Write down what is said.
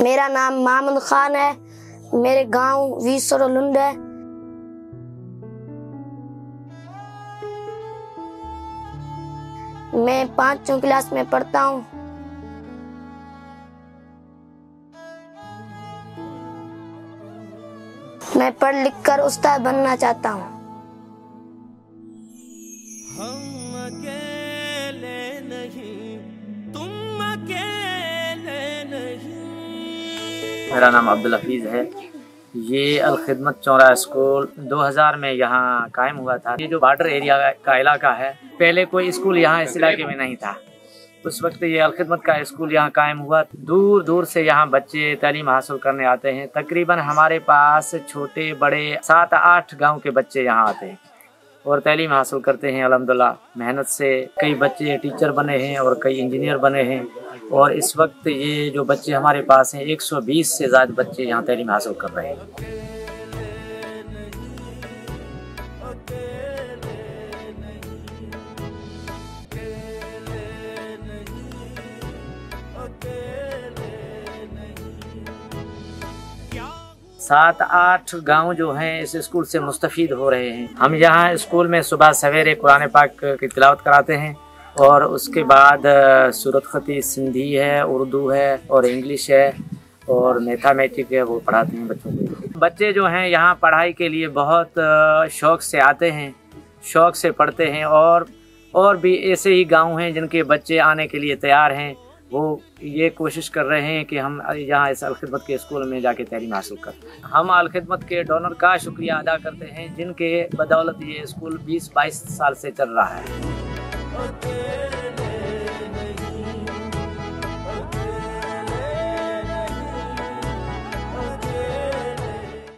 मेरा नाम मोहम्मद खान है। मेरे गांव वीसरो लुंड है। मैं 5वीं क्लास में पढ़ता हूँ। मैं पढ़ लिख कर उस्ताद बनना चाहता हूँ। हम अकेले नहीं, तुम अकेले नहीं। मेरा नाम अब्दुल हफीज है। ये अल खिदमत चौराहा स्कूल 2000 में यहाँ कायम हुआ था। ये जो बॉर्डर एरिया का इलाका है, पहले कोई स्कूल यहाँ इस इलाके में नहीं था। उस वक्त ये अल खिदमत का स्कूल यहाँ कायम हुआ। दूर दूर से यहाँ बच्चे तालीम हासिल करने आते हैं। तकरीबन हमारे पास छोटे बड़े 7-8 गांव के बच्चे यहाँ आते हैं और तालीम हासिल करते हैं। अल्हम्दुलिल्लाह मेहनत से कई बच्चे टीचर बने हैं और कई इंजीनियर बने हैं। और इस वक्त ये जो बच्चे हमारे पास हैं, 120 से ज़्यादा बच्चे यहाँ तालीम हासिल कर रहे हैं। सात 8 गांव जो हैं इस स्कूल से मुस्तफ़ीद हो रहे हैं। हम यहाँ स्कूल में सुबह सवेरे कुरान पाक की तिलावत कराते हैं और उसके बाद सूरत ख़ती सिंधी है, उर्दू है और इंग्लिश है और मैथमेटिक है, वो पढ़ाते हैं बच्चों को। बच्चे जो हैं यहाँ पढ़ाई के लिए बहुत शौक़ से आते हैं, शौक़ से पढ़ते हैं। और भी ऐसे ही गाँव हैं जिनके बच्चे आने के लिए तैयार हैं। वो ये कोशिश कर रहे हैं कि हम यहाँ इस अल खिदमत के स्कूल में जाके तालीम हासिल करें। हम अल खिदमत के डोनर का शुक्रिया अदा करते हैं जिनके बदौलत ये स्कूल 20-22 साल से चल रहा है।